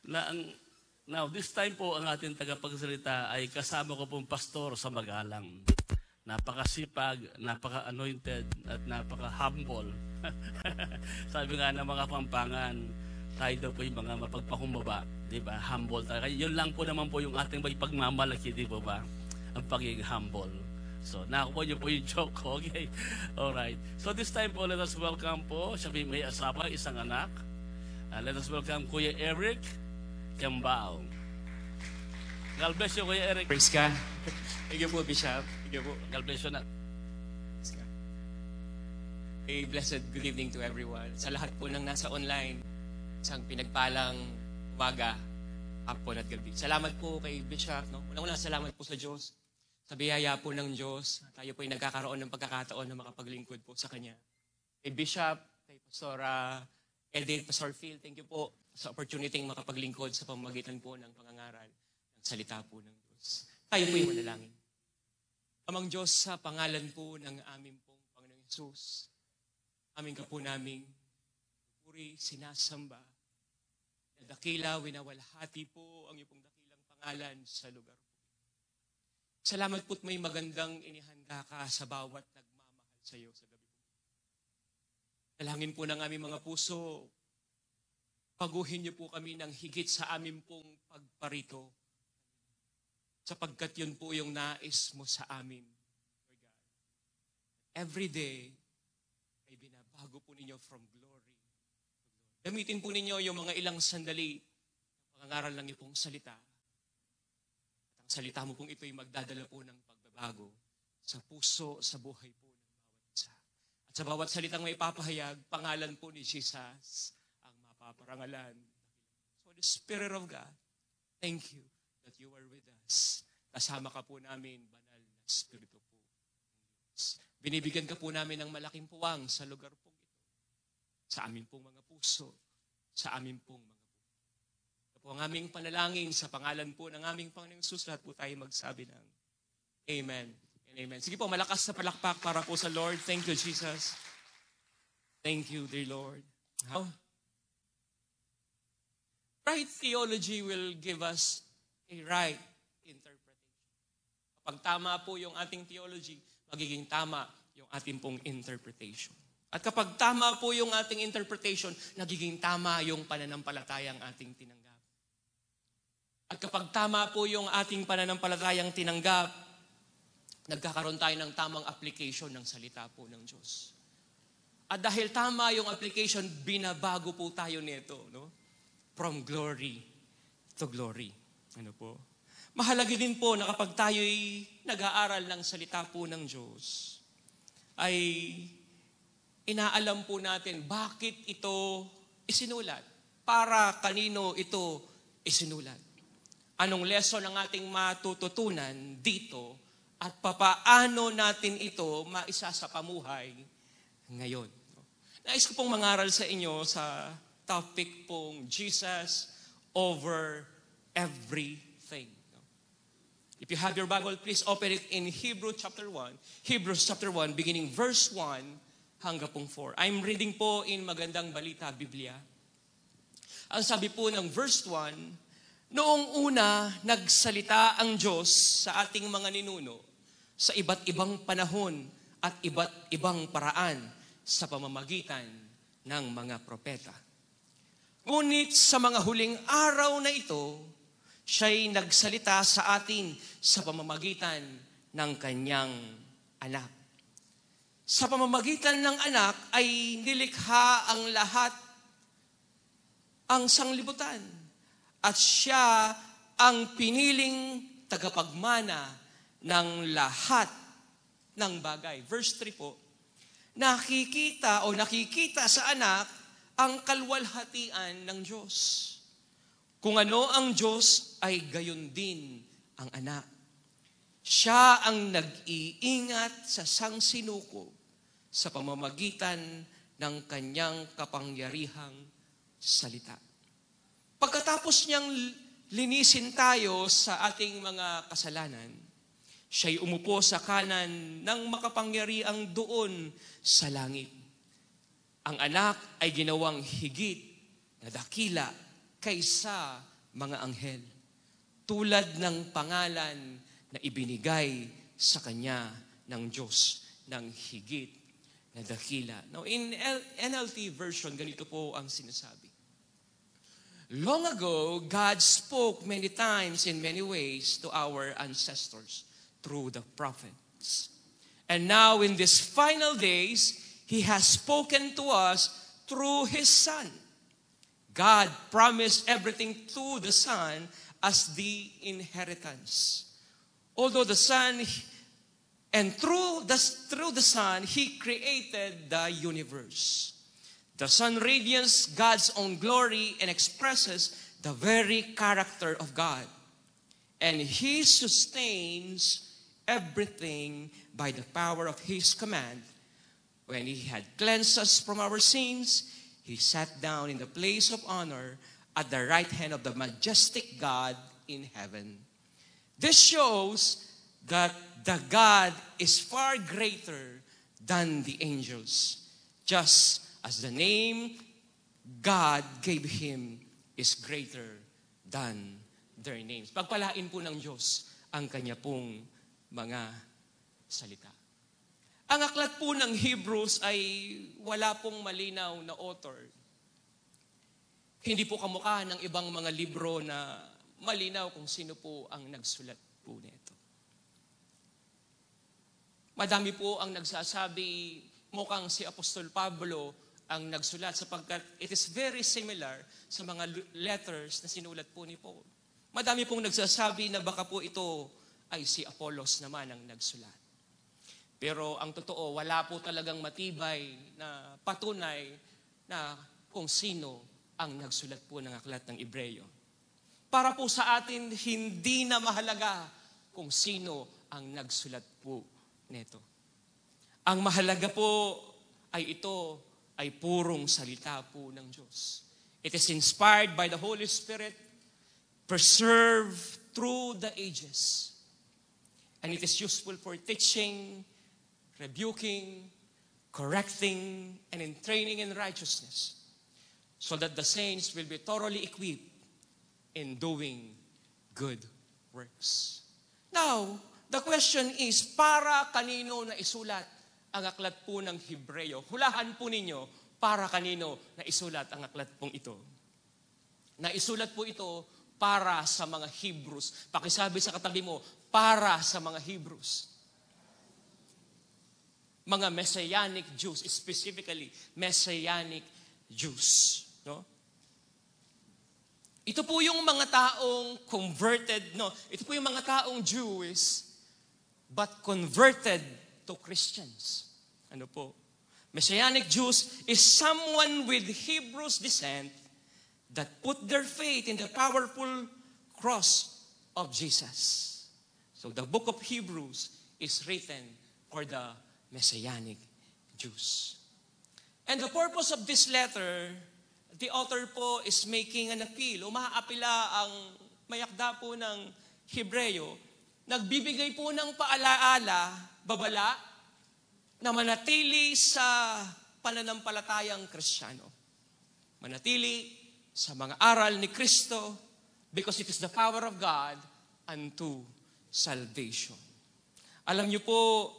Na now, this time po ang ating tagapagsalita ay kasama ko pong pastor sa Magalang. Napakasipag, napaka-anointed, at napaka-humble. Sabi nga ng mga Pampangan, tayo daw po yung mga mapagpakumbaba, di ba? Humble tayo. Yun lang po naman po yung ating may pagmamalaki, di ba ba? Ang pagiging humble. So, nakuha niyo po yung joke ko, okay? Alright. So, this time po, let us welcome po, siya may asawa, isang anak. Let us welcome Kuya Eric Cambao. God bless you, Kuya Eric. Praise God. Thank you po, Bishop. Thank you po. God bless you na. A blessed good evening to everyone. Sa lahat po ng nasa online, isang pinagpalang umaga, hapon at gabi. Salamat po kay Bishop. No? Unang-una, salamat po sa Diyos. Sa biyaya po ng Diyos, tayo po ay nagkakaroon ng pagkakataon na makapaglingkod po sa Kanya. Kay Bishop, kay Pastor Edith, Pastor Phil, thank you po sa opportunity makapaglingkod sa pamamagitan po ng pangangaral ng salita po ng Diyos. Tayo po ay manalangin. Amang Diyos, sa pangalan po ng aming pong Panginoong Hesus, aming ka po naming puri, sinasamba, na dakila, winawalhati po ang iyong pong dakilang pangalan sa lugar po. Salamat po't may magandang inihanda ka sa bawat nagmamahal sa iyo sa gabi po. Dalangin po ng aming mga puso, paguhin niyo po kami ng higit sa aming pong pagparito, sapagkat yun po yung nais mo sa amin, Lord God. Every day, ay binabago po ninyo from glory to glory. Gamitin po ninyo yung mga ilang sandali ng pangangaral ng iyong salita. At ang salita mo pong ito'y magdadala po ng pagbabago sa puso, sa buhay po ng bawat isa. At sa bawat salitang may papahayag, pangalan po ni Jesus ang mapaparangalan. So the Spirit of God, thank you that you are with us. Kasama ka po namin, banal na Espiritu po ng Diyos. Binibigyan ka po namin ng malaking puwang sa lugar pong ito. Sa amin pong mga puso, sa amin pong mga puso. Ito po ang aming panalangin sa pangalan po ng aming Panginoong Hesus. Lahat po tayo magsabi ng Amen and Amen. Sige po, malakas na palakpak para po sa Lord. Thank you, Jesus. Thank you, dear Lord. Right theology will give us a right interpretation. Kapag tama po yung ating theology, magiging tama yung ating pong interpretation. At kapag tama po yung ating interpretation, nagiging tama yung pananampalatayang ating tinanggap. At kapag tama po yung ating pananampalatayang tinanggap, nagkakaroon tayo ng tamang application ng salita po ng Diyos. At dahil tama yung application, binabago po tayo nito, no? From glory to glory. Ano po? Mahalaga din po na kapag tayo'y nag-aaral ng salita po ng Diyos, ay inaalam po natin bakit ito isinulat. Para kanino ito isinulat. Anong lesson ang ating matututunan dito at papaano natin ito maisa sa pamuhay ngayon. Nais ko pong mangaral sa inyo sa topic pong Jesus over everything. If you have your Bible, please open it in Hebrews chapter 1. Hebrews chapter 1, beginning verse 1 hanggang pong 4. I'm reading po in Magandang Balita, Biblia. Ang sabi po ng verse 1, noong una, nagsalita ang Diyos sa ating mga ninuno sa iba't ibang panahon at iba't ibang paraan sa pamamagitan ng mga propeta. Ngunit sa mga huling araw na ito, siya'y nagsalita sa atin sa pamamagitan ng kanyang anak. Sa pamamagitan ng anak ay nilikha ang lahat, ang sanglibutan. At siya ang piniling tagapagmana ng lahat ng bagay. Verse 3 po, nakikita sa anak ang kalwalhatian ng Diyos. Kung ano ang Diyos ay gayon din ang anak. Siya ang nag-iingat sa sangsinuko sa pamamagitan ng kanyang kapangyarihang salita. Pagkatapos niyang linisin tayo sa ating mga kasalanan, siya'y umupo sa kanan ng makapangyarihang doon sa langit. Ang anak ay ginawang higit na dakila kaysa mga anghel, tulad ng pangalan na ibinigay sa kanya ng Diyos ng higit na dakila. Now, in NLT version, ganito po ang sinasabi. Long ago, God spoke many times in many ways to our ancestors through the prophets. And now, in these final days, He has spoken to us through His Son. God promised everything to the Son as the inheritance. Although the Son, and through the Son, He created the universe. The Son radiates God's own glory and expresses the very character of God. And He sustains everything by the power of His command. When He had cleansed us from our sins, He sat down in the place of honor at the right hand of the majestic God in heaven. This shows that the God is far greater than the angels, just as the name God gave Him is greater than their names. Pagpalain po ng Diyos ang Kanya pong mga salita. Ang aklat po ng Hebrews ay wala pong malinaw na author. Hindi po kamukha ng ibang mga libro na malinaw kung sino po ang nagsulat po nito. Madami po ang nagsasabi, mukhang si Apostol Pablo ang nagsulat sapagkat it is very similar sa mga letters na sinulat po ni Paul. Madami pong nagsasabi na baka po ito ay si Apollos naman ang nagsulat. Pero ang totoo, wala po talagang matibay na patunay na kung sino ang nagsulat po ng aklat ng Hebreyo. Para po sa atin, hindi na mahalaga kung sino ang nagsulat po nito. Ang mahalaga po ay ito ay purong salita po ng Diyos. It is inspired by the Holy Spirit, preserved through the ages. And it is useful for teaching, rebuking, correcting, and in training in righteousness, so that the saints will be thoroughly equipped in doing good works. Now, the question is, para kanino na isulat ang aklat po ng Hebreyo? Hulahan po ninyo, para kanino na isulat ang aklat pong ito? Naisulat po ito para sa mga Hebrews. Pakisabi sa katabi mo, para sa mga Hebrews. Mga Messianic Jews, specifically Messianic Jews. No? Ito po yung mga taong converted, no? Ito po yung mga taong Jewish, but converted to Christians. Ano po? Messianic Jews is someone with Hebrews descent that put their faith in the powerful cross of Jesus. So the book of Hebrews is written for the Messianic Jews. And the purpose of this letter, the author po is making an appeal. Umaapila ang mayakda po ng Hebreyo. Nagbibigay po ng paalaala, babala, na manatili sa pananampalatayang Kristiyano. Manatili sa mga aral ni Kristo because it is the power of God unto salvation. Alam niyo po,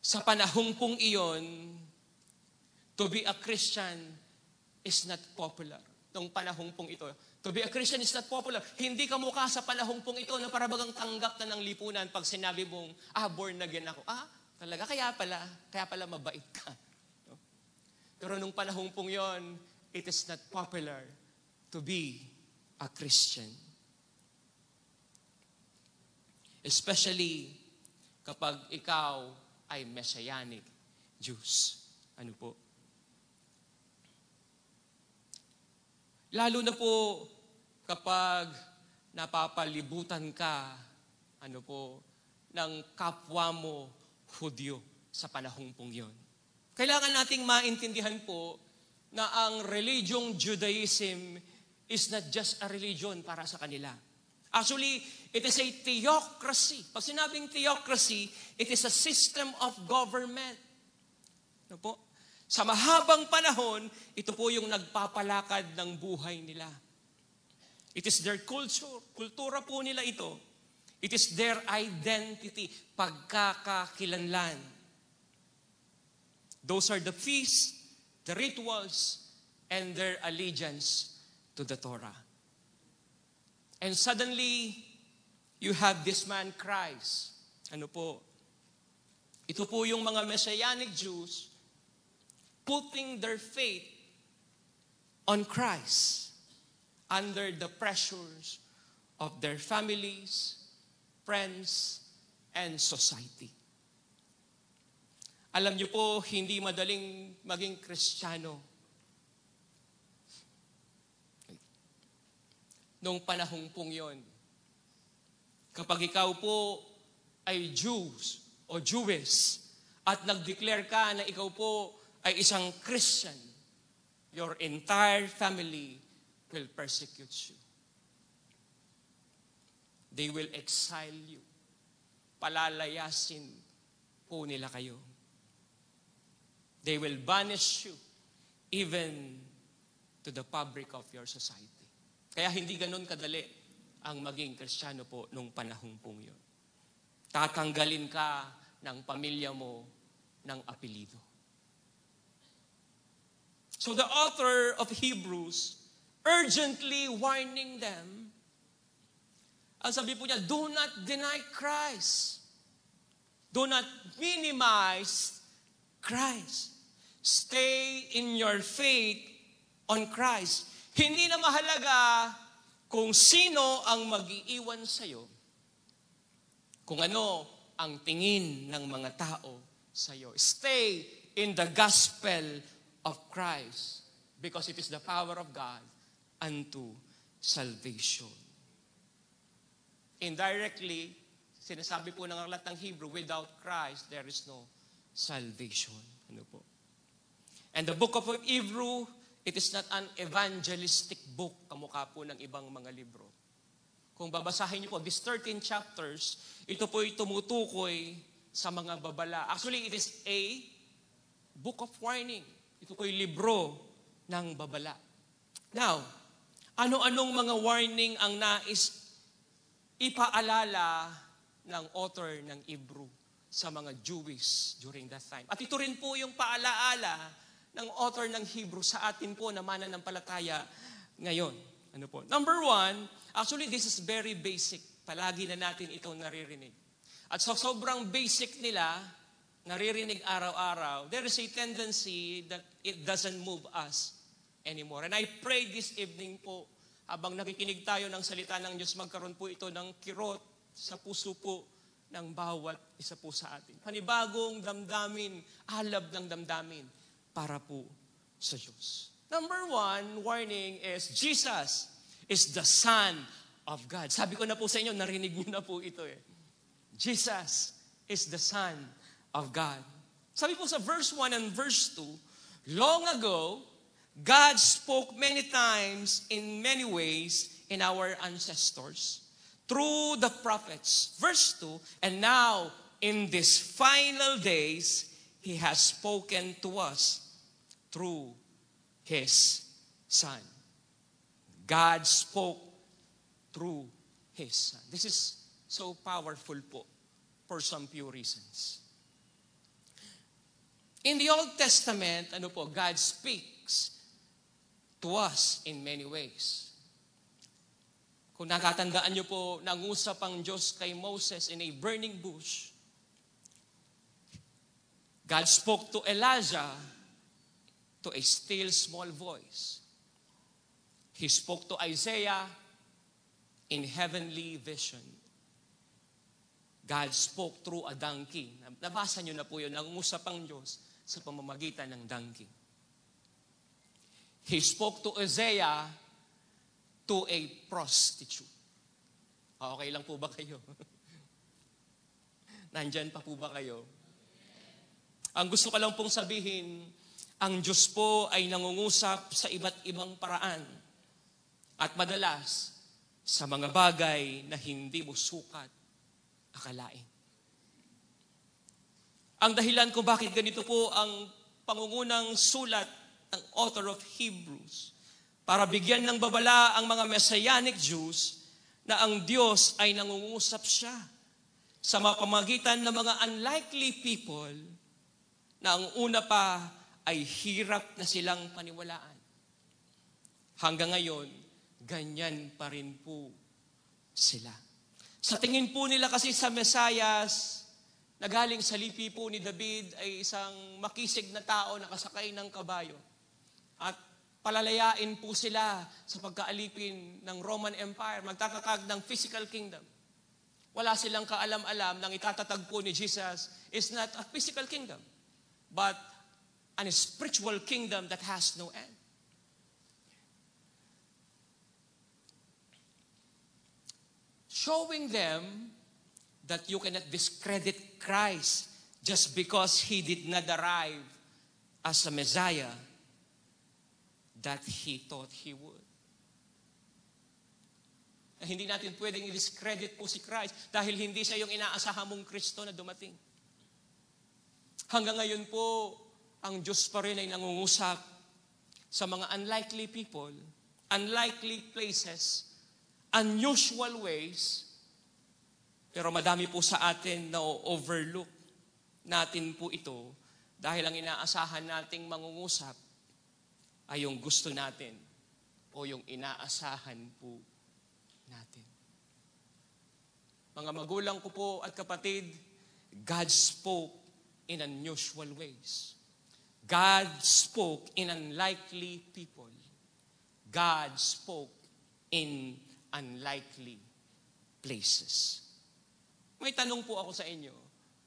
sa panahong pong iyon, to be a Christian is not popular. Noong panahong pong ito, to be a Christian is not popular. Hindi ka mukha sa panahong pong ito na parabagang tanggap na ng lipunan pag sinabi mong, born again ako. Talaga, kaya pala mabait ka. No? Pero nung panahong pong yon, it is not popular to be a Christian. Especially kapag ikaw ay Messianic Jews. Ano po? Lalo na po kapag napapalibutan ka, ng kapwa mo Hudyo sa panahong pong yon. Kailangan nating maintindihan po na ang religiong Judaism is not just a religion para sa kanila. Actually, it is a theocracy. Pag sinabing theocracy, it is a system of government. Ano po? Sa mahabang panahon, ito po yung nagpapalakad ng buhay nila. It is their culture. Kultura po nila ito. It is their identity, pagkakakilanlan. Those are the feasts, the rituals, and their allegiance to the Torah. And suddenly, you have this man Christ. Ano po? Ito po yung mga Messianic Jews putting their faith on Christ under the pressures of their families, friends, and society. Alam niyo po, hindi madaling maging Kristiyano. Noong panahong pong yon, kapag ikaw po ay Jews o Jewess at nag-declare ka na ikaw po ay isang Christian, your entire family will persecute you. They will exile you. Palalayasin po nila kayo. They will banish you even to the fabric of your society. Kaya hindi ganun kadali ang maging Kristiyano po nung panahong pong yun. Tatanggalin ka ng pamilya mo ng apelido. So the author of Hebrews urgently warning them, ang sabi po niya, do not deny Christ. Do not minimize Christ. Stay in your faith on Christ. Hindi na mahalaga kung sino ang mag-iiwan sa'yo, kung ano ang tingin ng mga tao sa'yo. Stay in the gospel of Christ because it is the power of God unto salvation. Indirectly, sinasabi po ng aklat ng Hebrew, without Christ, there is no salvation. Ano po? And the book of Hebrew, it is not an evangelistic book, kamukha po ng ibang mga libro. Kung babasahin niyo po, these 13 chapters, ito po ay tumutukoy sa mga babala. Actually, it is a book of warning. Ito po ay libro ng babala. Now, ano-anong mga warning ang nais ipaalala ng author ng Hebrew sa mga Jewish during that time? At ito rin po yung paalaala ng author ng Hebrew sa atin po na mananampalataya ngayon. Ano po? Number one, actually this is very basic. Palagi na natin itong naririnig. At sa sobrang basic nila, naririnig araw-araw, there is a tendency that it doesn't move us anymore. And I pray this evening po, habang nakikinig tayo ng salita ng Diyos, magkaroon po ito ng kirot sa puso po ng bawat isa po sa atin. Panibagong damdamin, alab ng damdamin para po sa Diyos. Number one, warning is Jesus is the Son of God. Sabi ko na po sa inyo, narinig niyo na po ito eh. Jesus is the Son of God. Sabi po sa verse 1 and verse 2, long ago, God spoke many times in many ways in our ancestors through the prophets. Verse 2, and now in these final days, He has spoken to us through His Son. God spoke through His Son. This is so powerful po for some few reasons. In the Old Testament, God speaks to us in many ways. Kung nakatandaan niyo po, nangusap ang Diyos kay Moses in a burning bush. God spoke to Elijah to a still small voice. He spoke to Isaiah in heavenly vision. God spoke through a donkey. Nabasa niyo na po yun, nangusap ang Diyos sa pamamagitan ng donkey. He spoke to Isaiah to a prostitute. Okay lang po ba kayo? Nandyan pa po ba kayo? Ang gusto ko lang pong sabihin, ang Diyos po ay nangungusap sa iba't ibang paraan at madalas sa mga bagay na hindi mo sukat akalain. Ang dahilan kung bakit ganito po ang pangungunang sulat ng author of Hebrews para bigyan ng babala ang mga Messianic Jews na ang Diyos ay nangungusap siya sa pamamagitan ng mga unlikely people na ang una pa ay hirap na silang paniwalaan. Hanggang ngayon, ganyan pa rin po sila. Sa tingin po nila kasi sa Mesayas, na galing sa lipi po ni David ay isang makisig na tao na kasakay ng kabayo. At palalayain po sila sa pagkaalipin ng Roman Empire, magtatatag ng physical kingdom. Wala silang kaalam-alam ng itatatag po ni Jesus is not a physical kingdom, but a spiritual kingdom that has no end. Showing them that you cannot discredit Christ just because He did not arrive as a Messiah that He thought He would. Na hindi natin pwedeng i-discredit po si Christ dahil hindi siya yung inaasahan mong Kristo na dumating. Hanggang ngayon po, ang Diyos pa rin ay nangungusap sa mga unlikely people, unlikely places, unusual ways, pero madami po sa atin na overlook natin po ito dahil ang inaasahan nating mangungusap ay yung gusto natin o yung inaasahan po natin. Mga magulang ko po at kapatid, God spoke in unusual ways. God spoke in unlikely people. God spoke in unlikely places. May tanong po ako sa inyo.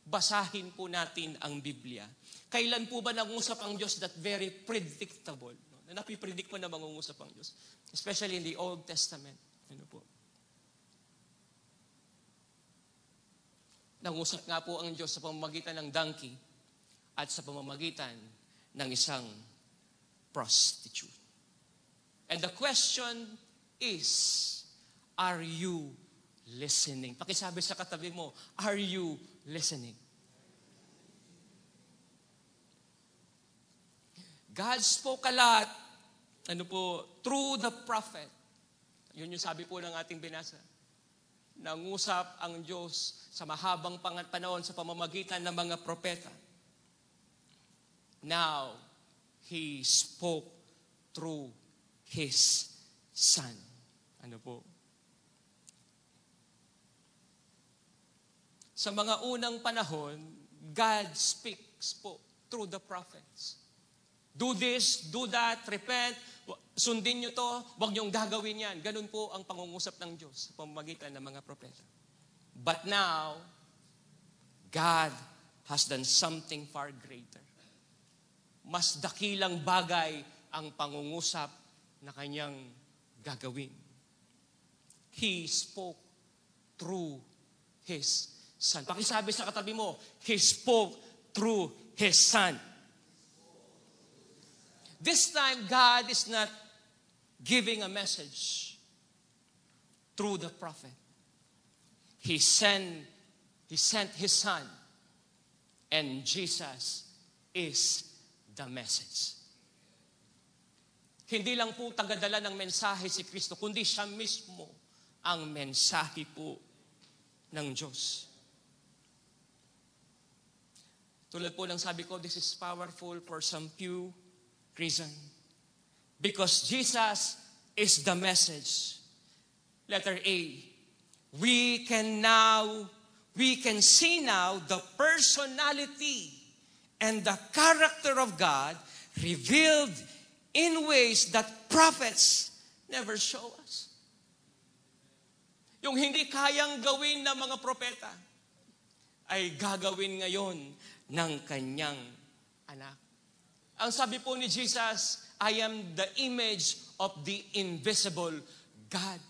Basahin po natin ang Biblia. Kailan po ba nangungusap ang Diyos that very predictable? Na napipredict mo na mangungusap ang Diyos. Especially in the Old Testament. Ano po? Nangusap nga po ang Diyos sa pamamagitan ng donkey at sa pamamagitan ng isang prostitute. And the question is, are you listening? Pakisabi sa katabi mo, are you listening? God spoke a lot, through the prophet. Yun yung sabi po ng ating binasa. Nangusap ang Diyos sa mahabang panahon sa pamamagitan ng mga propeta. Now, He spoke through His Son. Ano po? Sa mga unang panahon, God speaks po through the prophets. Do this, do that, repent, sundin nyo to, huwag nyong gagawin yan. Ganun po ang pangungusap ng Diyos sa pamamagitan ng mga propeta. But now, God has done something far greater. Mas dakilang bagay ang pangungusap na kanyang gagawin. He spoke through His Son. Pakisabi sa katabi mo, He spoke through His Son. This time, God is not giving a message through the prophet. He sent His Son, and Jesus is the message. Hindi lang po tagadala ng mensahe si Kristo, kundi siya mismo ang mensahe po ng Diyos. Tulad po ng sabi ko, this is powerful for some few reason. Because Jesus is the message. Letter A. We can see now the personality and the character of God revealed in ways that prophets never show us. Yung hindi kayang gawin ng mga propeta ay gagawin ngayon ng kanyang anak. Ang sabi po ni Jesus, I am the image of the invisible God.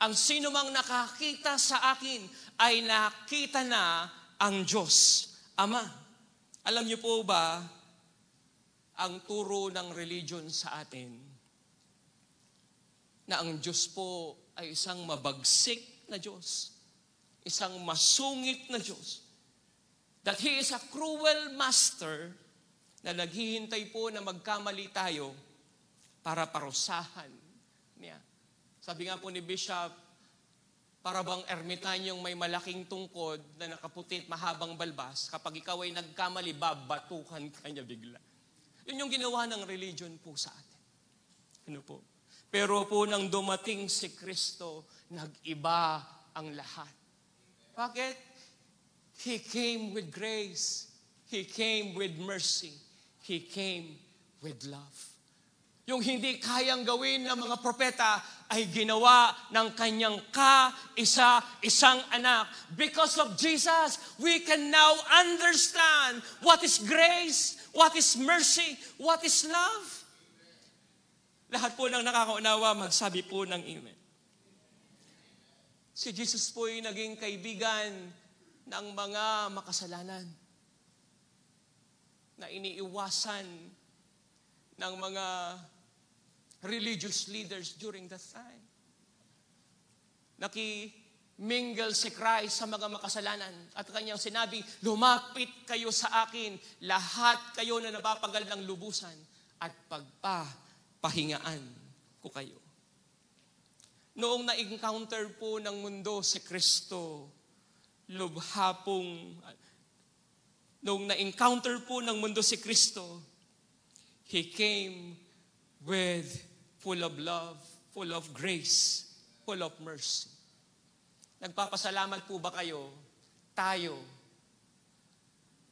Ang sino mang nakakita sa akin ay nakita na ang Diyos Ama. Alam niyo po ba, ang turo ng religion sa atin, na ang Diyos po ay isang mabagsik na Diyos, isang masungit na Diyos, that He is a cruel master na naghihintay po na magkamali tayo para parusahan niya. Sabi nga po ni Bishop, para bang ermitanyong may malaking tungkod na nakaputi at mahabang balbas, kapag ikaw ay nagkamali, babatukan ka niya bigla. Yun yung ginawa ng religion po sa atin. Ano po? Pero po nang dumating si Kristo, nag-iba ang lahat. Bakit? He came with grace. He came with mercy. He came with love. Yung hindi kayang gawin ng mga propeta ay ginawa ng kanyang kaisa-isang anak. Because of Jesus, we can now understand what is grace, what is mercy, what is love. Lahat po ng nakakaunawa, magsabi po ng amen. Si Jesus po ay naging kaibigan ng mga makasalanan na iniiwasan ng mga religious leaders during that time. Nakimingle si Christ sa mga makasalanan at kanyang sinabi, lumapit kayo sa akin, lahat kayo na napapagal ng lubusan at pagpapahingaan ko kayo. Noong na-encounter po ng mundo si Kristo, noong na-encounter po ng mundo si Kristo, He came with full of love, full of grace, full of mercy. Nagpapasalamat po ba kayo, tayo,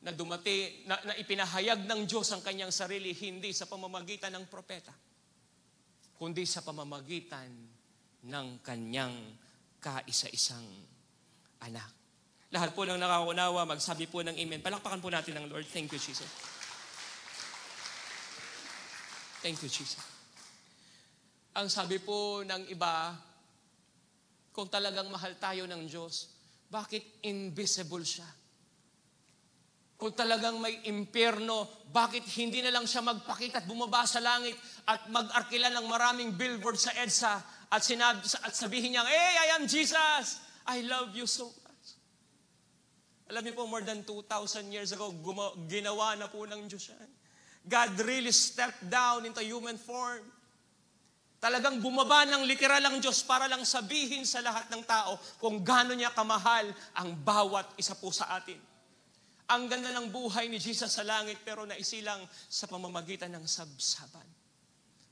na na ipinahayag ng Diyos ang kanyang sarili, hindi sa pamamagitan ng propeta, kundi sa pamamagitan ng kanyang kaisa-isang anak. Lahat po ng nakaunawa, magsabi po ng amen. Palakpakan po natin ng Lord. Thank you, Jesus. Thank you, Jesus. Ang sabi po ng iba, kung talagang mahal tayo ng Diyos, bakit invisible siya? Kung talagang may impyerno, bakit hindi na lang siya magpakita at bumaba sa langit at mag-arkila ng maraming billboard sa EDSA at sabihin niya, hey, I am Jesus! I love you so much. Alam niyo po, more than 2,000 years ago, ginawa na po ng Diyos yan. God really stepped down into human form. Talagang bumaba ng literal ang Diyos para lang sabihin sa lahat ng tao kung gaano niya kamahal ang bawat isa po sa atin. Ang ganda ng buhay ni Jesus sa langit pero naisilang sa pamamagitan ng sabsaban.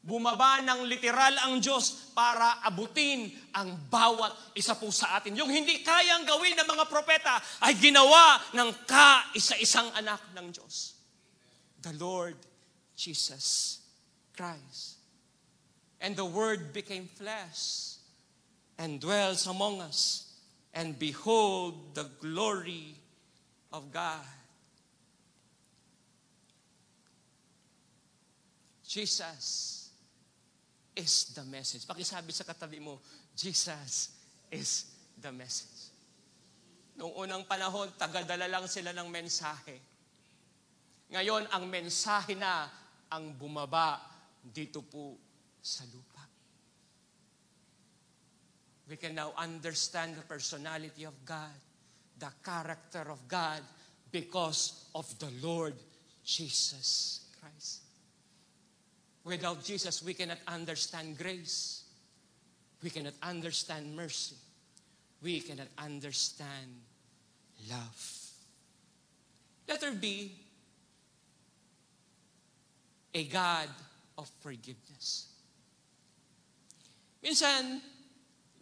Bumaba ng literal ang Diyos para abutin ang bawat isa po sa atin. Yung hindi kayang gawin ng mga propeta ay ginawa ng kaisa-isang anak ng Diyos. The Lord Jesus Christ. And the Word became flesh and dwells among us. And behold the glory of God. Jesus is the message. Pakisabi sa katabi mo, Jesus is the message. Noong unang panahon, tagadala lang sila ng mensahe. Ngayon, ang mensahe na ang bumaba dito po sa lupa. We can now understand the personality of God, the character of God, because of the Lord Jesus Christ. Without Jesus, we cannot understand grace. We cannot understand mercy. We cannot understand love. Let there be a God of forgiveness. Minsan,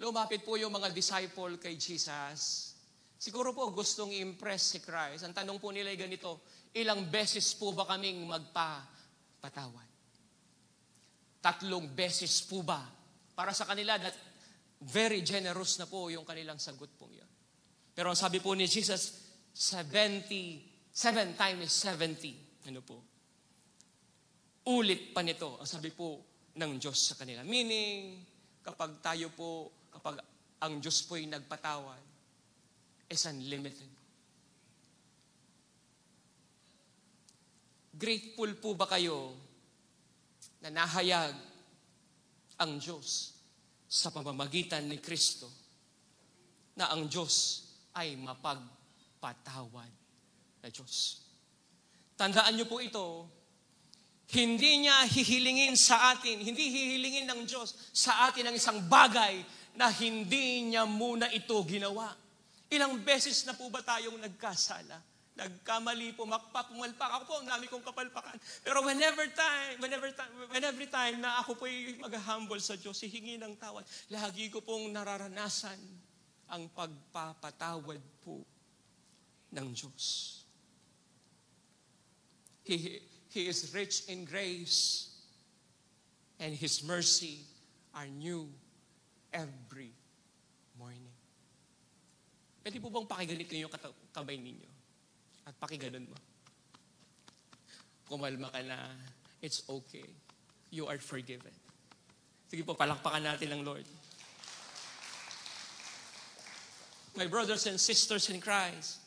lumapit po yung mga disciple kay Jesus. Siguro po gustong i-impress si Christ. Ang tanong po nila ay ganito, ilang beses po ba kaming magpapatawad? 3 beses po ba? Para sa kanila, that very generous na po yung kanilang sagot po yun. Pero ang sabi po ni Jesus, 7 times 70. Ano po? Ulit pa nito, ang sabi po ng Diyos sa kanila. Meaning, kapag ang Diyos po'y nagpatawad, is unlimited. Grateful po ba kayo na nahayag ang Diyos sa pamamagitan ni Kristo na ang Diyos ay mapagpatawad na Diyos? Tandaan niyo po ito, Hindi niya hihilingin sa atin, hindi hihilingin ng Diyos sa atin ang isang bagay na hindi niya muna ito ginawa. Ilang beses na po ba tayong nagkasala? Nagkamali po, pumalpak. Ako po, ang dami kong kapalpakan. Pero every time na ako po'y mag-humble sa Diyos, hihingi ng tawad, lagi ko pong nararanasan ang pagpapatawad po ng Diyos. He is rich in grace, and His mercy are new every morning. Pwede po bang pakiganit ninyo yung kamay ninyo? At pakiganon mo. Kumalma ka na, it's okay. You are forgiven. Sige po, palakpakan natin ang Lord. My brothers and sisters in Christ,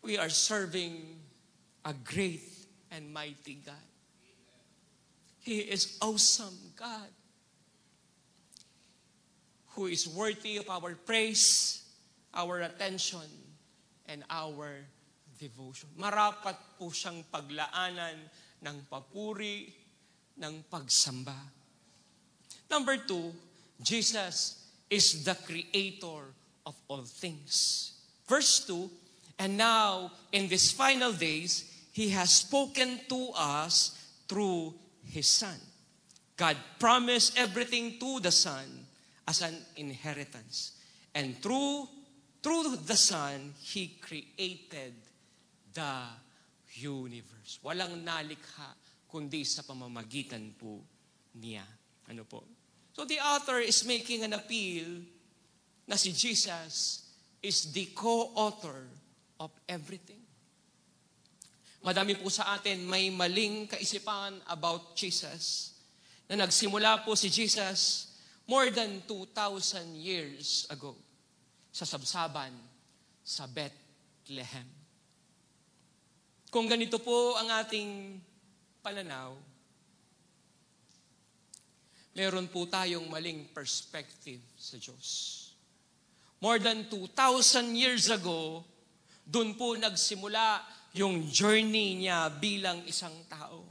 we are serving a great and mighty God. He is awesome God, who is worthy of our praise, our attention, and our devotion. Marapat po siyang paglaanan ng papuri, ng pagsamba. Number 2, Jesus is the creator of all things. Verse 2, and now in these final days, He has spoken to us through His Son. God promised everything to the Son as an inheritance. And through the Son, He created the universe. Walang nalikha kundi sa pamamagitan po niya. Ano po? So the author is making an appeal na si Jesus is the co-author of everything. Madami po sa atin may maling kaisipan about Jesus na nagsimula po si Jesus more than 2,000 years ago sa sabsaban sa Bethlehem. Kung ganito po ang ating pananaw, meron po tayong maling perspective sa Diyos. More than 2,000 years ago, doon po nagsimula yung journey niya bilang isang tao.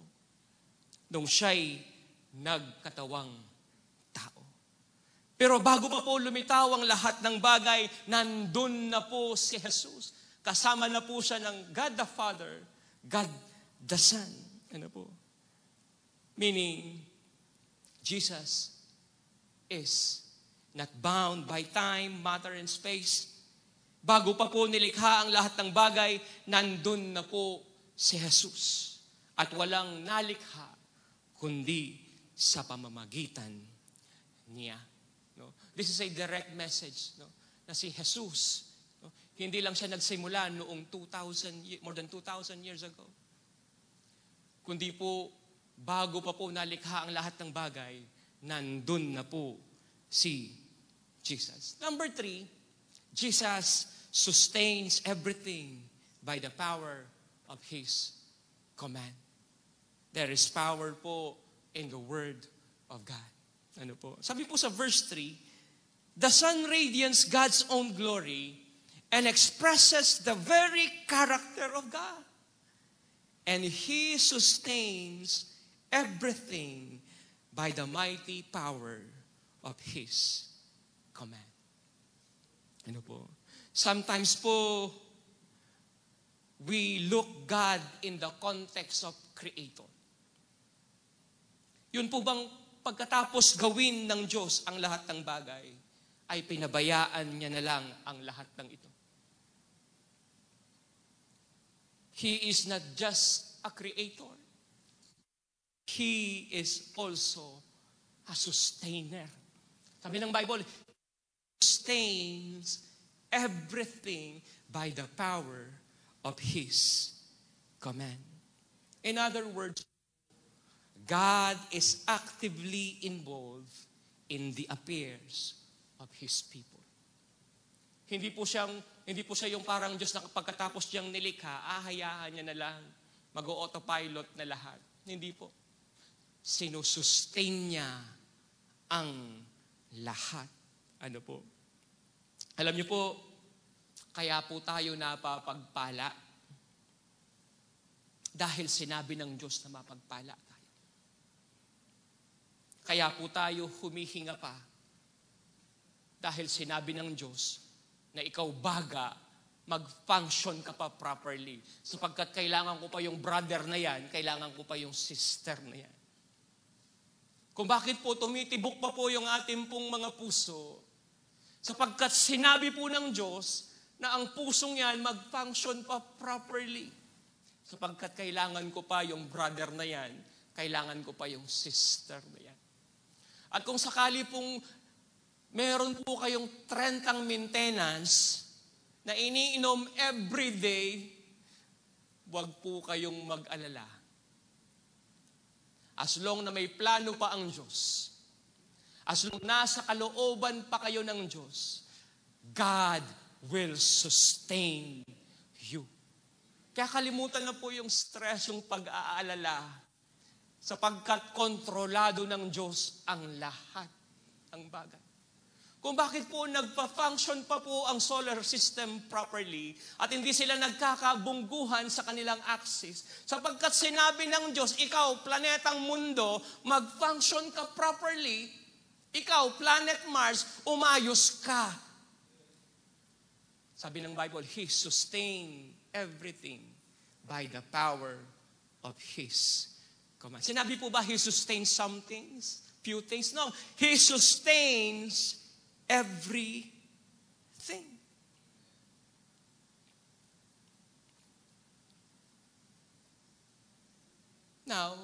Nung siya'y nagkatawang tao. Pero bago pa po lumitaw ang lahat ng bagay, nandun na po si Jesus. Kasama na po siya ng God the Father, God the Son. Ano po? Meaning, Jesus is not bound by time, matter, and space. Bago pa po nilikha ang lahat ng bagay, nandun na po si Jesus. At walang nalikha, kundi sa pamamagitan niya. No? This is a direct message, no? Na si Jesus, no? Hindi lang siya nagsimula noong more than 2,000 years ago. Kundi po, bago pa po nalikha ang lahat ng bagay, nandun na po si Jesus. Number 3, Jesus sustains everything by the power of His command. There is power po in the Word of God. Ano po? Sabi po sa verse 3, the sun radiates God's own glory and expresses the very character of God. And He sustains everything by the mighty power of His command. Ano po? Sometimes po, we look God in the context of creator. Yun po bang pagkatapos gawin ng Diyos ang lahat ng bagay, ay pinabayaan niya na lang ang lahat ng ito? He is not just a creator. He is also a sustainer. Sabi ng Bible, sustains everything by the power of His command. In other words, God is actively involved in the affairs of His people. Hindi po siya yung parang Diyos na pagkatapos niyang nilikha, hayaan niya na lang, mag-autopilot na lahat. Hindi po. Sinusustain niya ang lahat. Ano po? Alam niyo po, kaya po tayo napapagpala. Dahil sinabi ng Diyos na mapagpala tayo. Kaya po tayo humihinga pa. Dahil sinabi ng Diyos na ikaw baga, mag-function ka pa properly. Sapagkat kailangan ko pa yung brother na yan, kailangan ko pa yung sister na yan. Kung bakit po tumitibok pa po yung ating pong mga puso, sapagkat sinabi po ng Diyos na ang pusong yan mag-function pa properly. Sapagkat kailangan ko pa yung brother na yan, kailangan ko pa yung sister na yan. At kung sakali pong meron po kayong 30 maintenance na iniinom everyday, huwag po kayong mag-alala. As long na may plano pa ang Diyos, as long nasa kalooban pa kayo ng Diyos, God will sustain you. Kaya kalimutan na po yung stress, yung pag-aalala, sapagkat kontrolado ng Diyos ang lahat ng bagay. Kung bakit po nagpa-function pa po ang solar system properly at hindi sila nagkakabungguhan sa kanilang axis, sapagkat sinabi ng Diyos, ikaw, planetang mundo, mag-function ka properly, ikaw, planet Mars, umayos ka. Sabi ng Bible, He sustained everything by the power of His command. Sinabi po ba He sustains some things? Few things? No. He sustains everything. Now,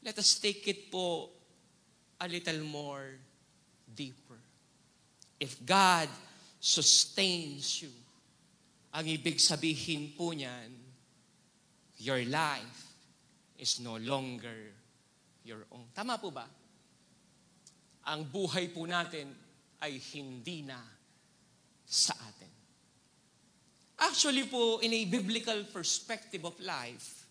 let us take it po a little more deeper. If God sustains you, ang ibig sabihin po niyan, your life is no longer your own. Tama po ba? Ang buhay po natin ay hindi na sa atin. Actually po, in a biblical perspective of life,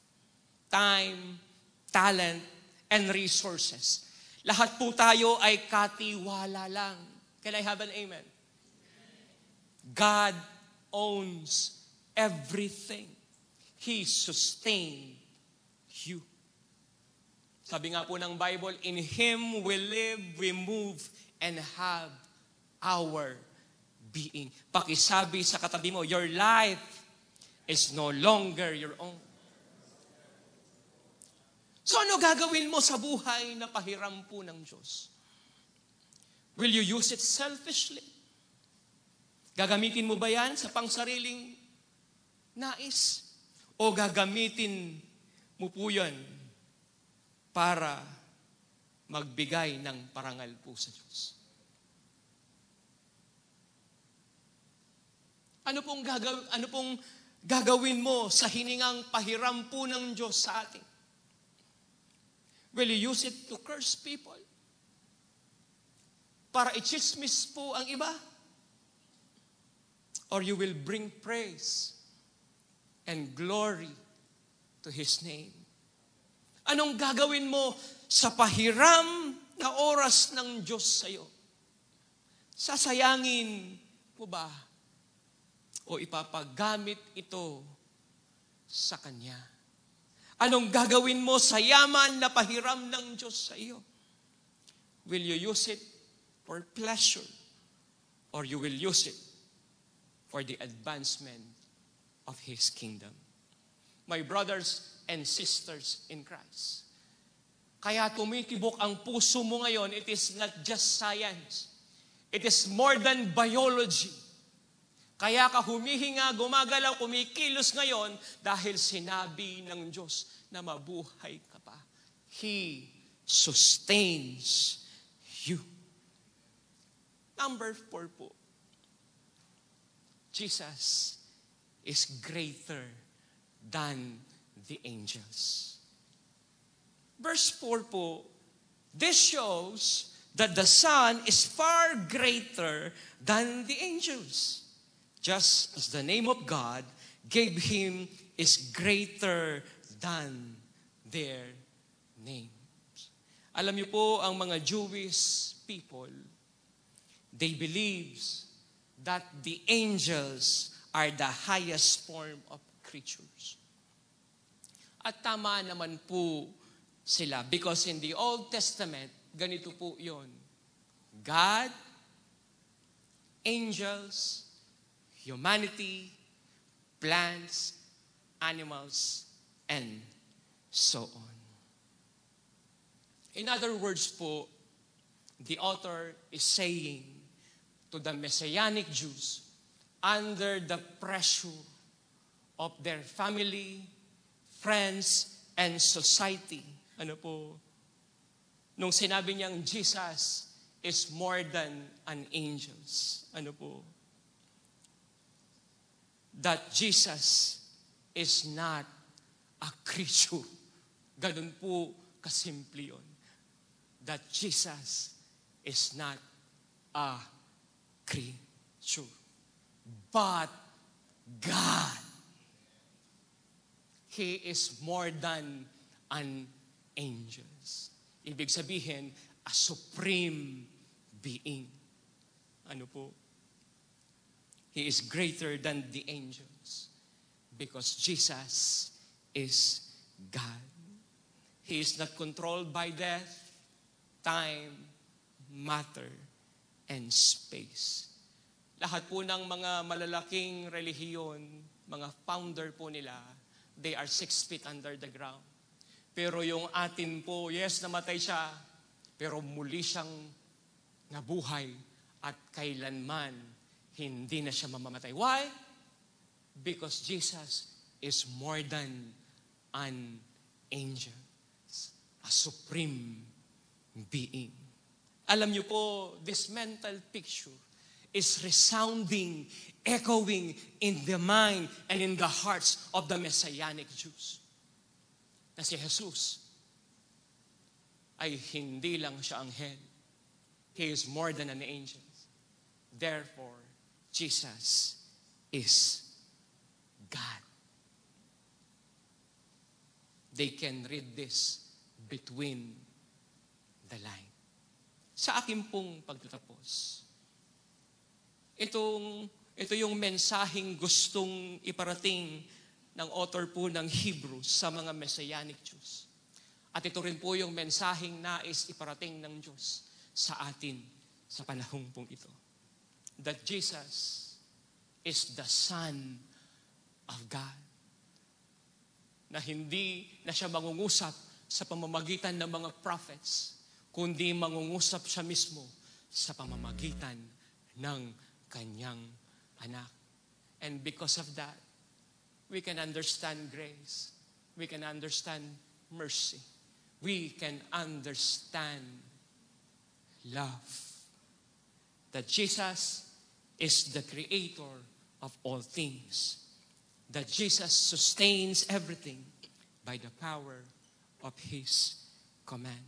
time, talent, and resources, lahat po tayo ay katiwala lang. Can I have an amen? God owns everything. He sustained you. Sabi nga po ng Bible, in Him we live, we move, and have our being. Pakisabi sa katabi mo, your life is no longer your own. So ano gagawin mo sa buhay na pahiram po ng Diyos? Will you use it selfishly? Gagamitin mo ba yan sa pangsariling nais? O gagamitin mo po yan para magbigay ng parangal po sa Diyos? Ano pong gagawin mo sa hiningang pahiram po ng Diyos sa atin? Will you use it to curse people? Para i-chismis po ang iba? Or you will bring praise and glory to His name? Anong gagawin mo sa pahiram na oras ng Diyos sa iyo? Sasayangin mo ba? O ipapagamit ito sa Kanya? Anong gagawin mo sa yaman na pahiram ng Diyos sa iyo? Will you use it for pleasure? Or you will use it for the advancement of His kingdom? My brothers and sisters in Christ, kaya tumitibok ang puso mo ngayon, it is not just science. It is more than biology. Kaya ka humihinga, gumagalaw, kumikilos ngayon dahil sinabi ng Diyos na mabuhay ka pa. He sustains you. Number 4 po. Jesus is greater than the angels. Verse 4 po, this shows that the Son is far greater than the angels. Just as the name of God gave Him is greater than their names. Alam niyo po, ang mga Jewish people, they believe that the angels are the highest form of creatures. At tama naman po sila because in the Old Testament, ganito po yon. God, angels, humanity, plants, animals, and so on. In other words po, the author is saying to the Messianic Jews, under the pressure of their family, friends, and society. Ano po? Nung sinabi niyang Jesus is more than an angel. Ano po? That Jesus is not a creature. Ganun po kasimple yun. That Jesus is not a creature. But God, He is more than an angel. Ibig sabihin, a supreme being. Ano po? He is greater than the angels because Jesus is God. He is not controlled by death, time, matter, and space. Lahat po ng mga malalaking relihiyon, mga founder po nila, they are 6 feet under the ground. Pero yung atin po, yes, namatay siya, pero muli siyang nabuhay at kailanman hindi na siya mamamatay. Why? Because Jesus is more than an angel, a supreme being. Alam niyo po, this mental picture is resounding, echoing in the mind and in the hearts of the Messianic Jews. Na si Jesus ay hindi lang siya anghel. He is more than an angel. Therefore, Jesus is God. They can read this between the line. Sa akin pong pagtatapos, ito yung mensaheng gustong iparating ng author po ng Hebrews sa mga Messianic Jews. At ito rin po yung mensaheng nais iparating ng Diyos sa atin sa panahong pong ito. That Jesus is the Son of God. Na hindi na siya mangungusap sa pamamagitan ng mga prophets, kundi mangungusap siya mismo sa pamamagitan ng kanyang anak. And because of that, we can understand grace. We can understand mercy. We can understand love. That Jesus is the creator of all things. That Jesus sustains everything by the power of His command.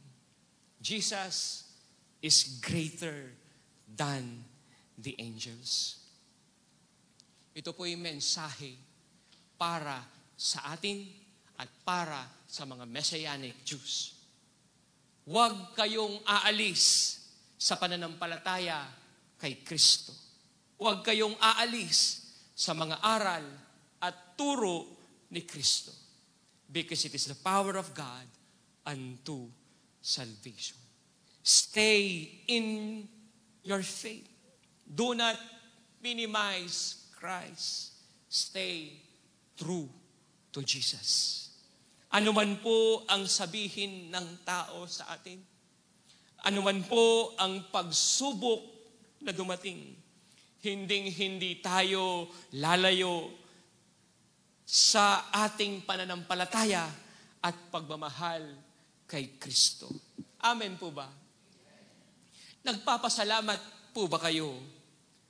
Jesus is greater than the angels. Ito po yung mensahe para sa atin at para sa mga Messianic Jews. Huwag kayong aalis sa pananampalataya kay Kristo. Huwag kayong aalis sa mga aral at turo ni Kristo. Because it is the power of God unto salvation. Stay in your faith. Do not minimize Christ. Stay true to Jesus. Ano man po ang sabihin ng tao sa atin, ano man po ang pagsubok na dumating, hindi tayo lalayo sa ating pananampalataya at pagmamahal kay Kristo. Amen po ba? Nagpapasalamat po ba kayo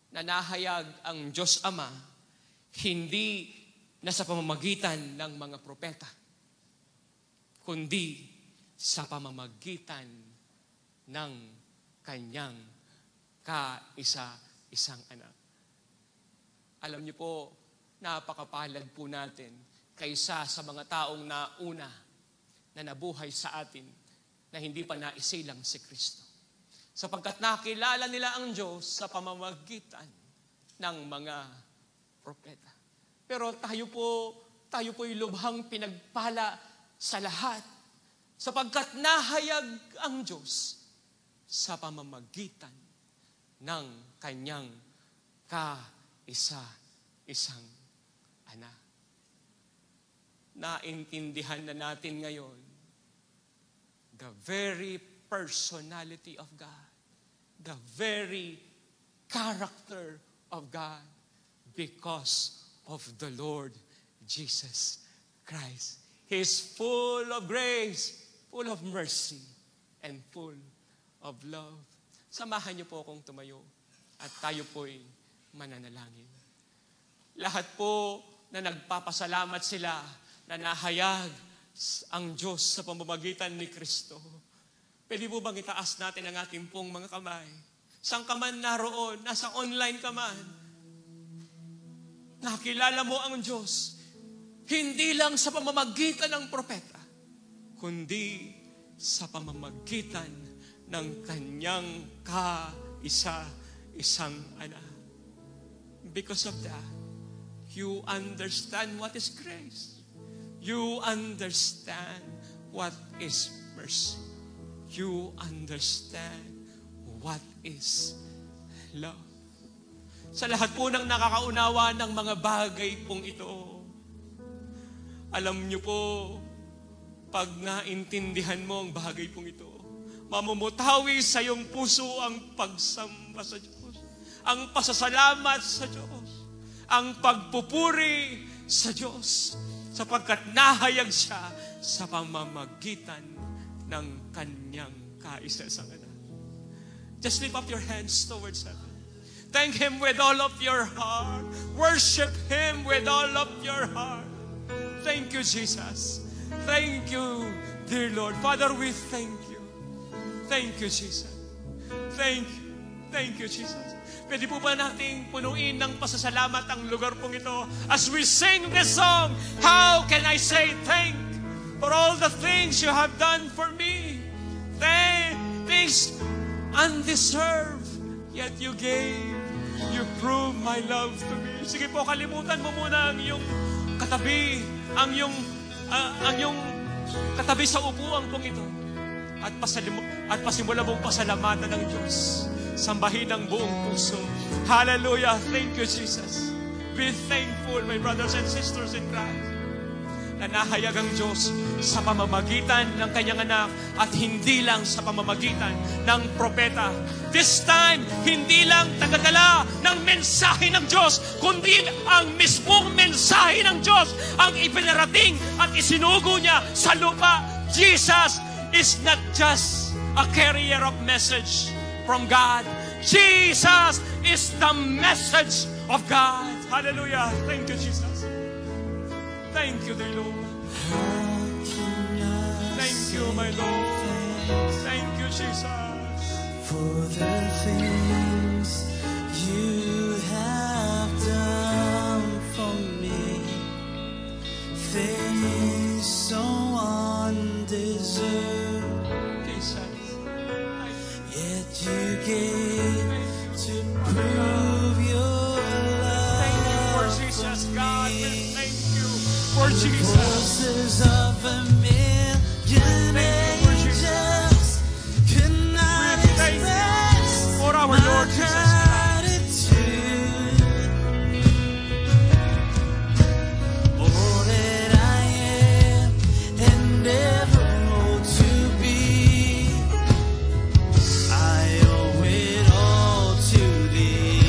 na nahayag ang Diyos Ama hindi na sa pamamagitan ng mga propeta, kundi sa pamamagitan ng kanyang kaisa-isang anak. Alam niyo po, napakapalad po natin kaysa sa mga taong nauna na nabuhay sa atin na hindi pa naisilang si Kristo. Sapagkat nakilala nila ang Diyos sa pamamagitan ng mga propeta. Pero tayo po yung lubhang pinagpala sa lahat, sapagkat nahayag ang Diyos sa pamamagitan ng kanyang kaisa-isang anak. Naintindihan na natin ngayon the very personality of God, the very character of God, because of the Lord Jesus Christ. He is full of grace, full of mercy, and full of love. Samahan niyo po akong tumayo at tayo po'y mananalangin. Lahat po na nagpapasalamat sila na nahayag ang Diyos sa pamamagitan ni Kristo. Pwede po bang itaas natin ang ating pong mga kamay? Saan ka man naroon, nasa online ka man, nakilala mo ang Diyos, hindi lang sa pamamagitan ng propeta, kundi sa pamamagitan ng kanyang kaisa-isang anak. Because of that, you understand what is grace. You understand what is mercy. You understand what is love. Sa lahat po ng nakakaunawa ng mga bagay pong ito, alam niyo po, pag naintindihan mo ang bagay pong ito, mamumutawi sa iyong puso ang pagsamba sa Diyos, ang pasasalamat sa Diyos, ang pagpupuri sa Diyos, sapagkat nahayag siya sa pamamagitan ng kanyang kaisa-isang anak. Just lift up your hands towards heaven. Thank Him with all of your heart. Worship Him with all of your heart. Thank you, Jesus. Thank you, dear Lord. Father, we thank you. Thank you, Jesus. Thank you. Thank you, Jesus. Pwede po ba nating punuin ng pasasalamat ang lugar pong ito as we sing this song? How can I say thank for all the things you have done for me? Things undeserved, yet you gave. You proved my love to me. Sige po, kalimutan mo muna ang iyong katabi, ang iyong katabi sa upuan pong ito. At pasimula mong pasalamatan ng Diyos. Sambahin ang buong puso. Hallelujah. Thank you, Jesus. Be thankful, my brothers and sisters in Christ, na nahayag ang Diyos sa pamamagitan ng kanyang anak at hindi lang sa pamamagitan ng propeta. This time, hindi lang tagadala ng mensahe ng Diyos, kundi ang mismong mensahe ng Diyos ang ipinarating at isinugo niya sa lupa. Jesus is not just a carrier of message from God. Jesus is the message of God. Hallelujah. Thank you, Jesus. Thank you, dear Lord. Thank you, my Lord. Thank you, Jesus. For the things you have done for me, things so undeserved. Yet you gave to prove your love. Thank you for Jesus, God. We thank you for Jesus. Voices of a million angels could not express for our Lord Jesus gratitude. All that I am and ever hope to be, I owe it all to Thee.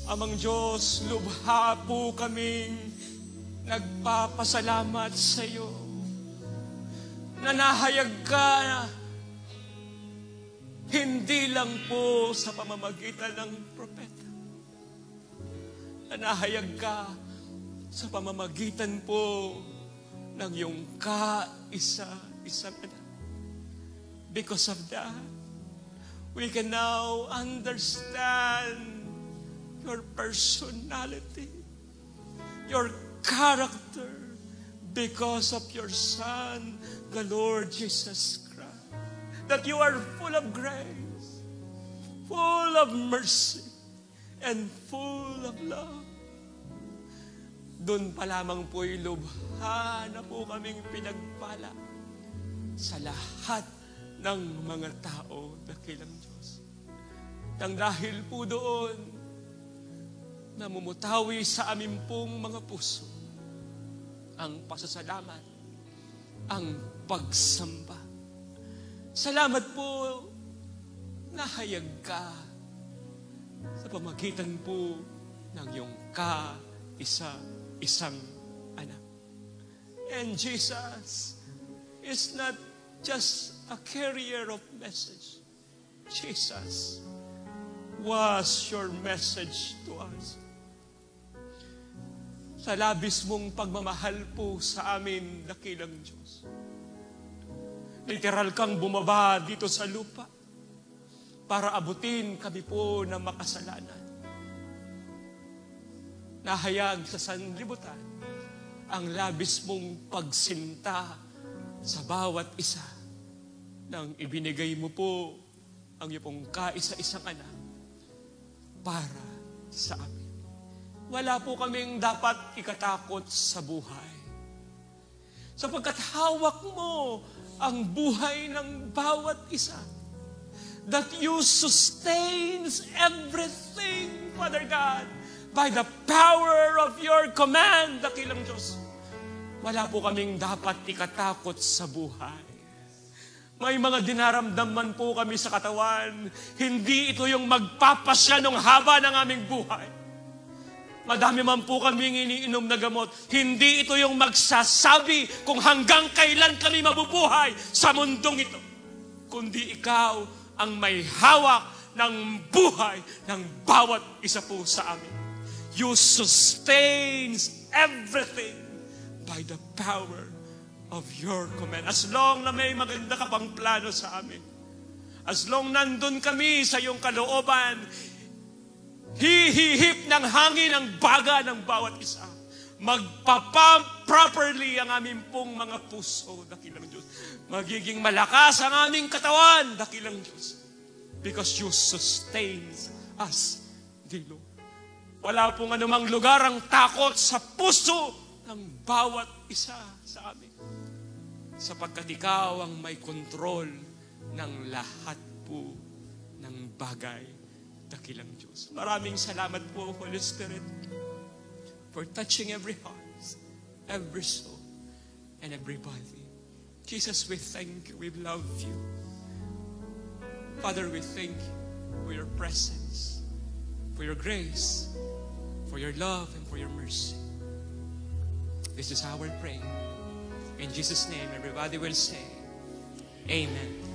Amang Diyos, lubha po kaming nagpapasalamat sa iyo. Nanahayag ka hindi lang po sa pamamagitan ng propeta. Nanahayag ka sa pamamagitan po ng iyong kaisa-isang anak. Because of that, we can now understand your personality, your character, because of your Son, the Lord Jesus Christ. That you are full of grace, full of mercy, and full of love. Doon pa lamang po'y lubha na po kaming pinagpala sa lahat ng mga tao, dakilang Diyos. Nang dahil po doon, namumutawi sa amin pong mga puso ang pasasalamat, ang pagsamba. Salamat po, nahayag ka sa pamagitan po ng iyong kaisa-isang anak. And Jesus is not just a carrier of message. Jesus was your message to us. Sa labis mong pagmamahal po sa amin, dakilang Diyos. Literal kang bumaba dito sa lupa para abutin kami po na makasalanan. Nahayag sa sanlibutan ang labis mong pagsinta sa bawat isa nang ibinigay mo po ang iyong kaisa-isang anak para sa amin. Wala po kaming dapat ikatakot sa buhay. Sapagkat hawak mo ang buhay ng bawat isa. That you sustains everything, Father God, by the power of your command, dakilang Diyos. Wala po kaming dapat ikatakot sa buhay. May mga dinaramdaman po kami sa katawan. Hindi ito yung magpapasya ng haba ng aming buhay. Madami man po kaming iniinom na gamot. Hindi ito yung magsasabi kung hanggang kailan kami mabubuhay sa mundong ito. Kundi ikaw ang may hawak ng buhay ng bawat isa po sa amin. You sustains everything by the power of your command. As long na may maganda ka pang plano sa amin. As long nandun kami sa iyong kalooban, hihihip ng hangin ang baga ng bawat isa. Magpapump properly ang aming pong mga puso, dakilang Diyos. Magiging malakas ang aming katawan, dakilang Diyos. Because you sustains us, dear Lord. Wala pong anumang lugar ang takot sa puso ng bawat isa sa amin. Sapagkat ikaw ang may kontrol ng lahat po ng bagay, dakilang Diyos. Maraming salamat po, Holy Spirit, for touching every heart, every soul, and every body. Jesus, we thank you. We love you. Father, we thank you for your presence, for your grace, for your love, and for your mercy. This is our prayer. In Jesus' name, everybody will say, Amen.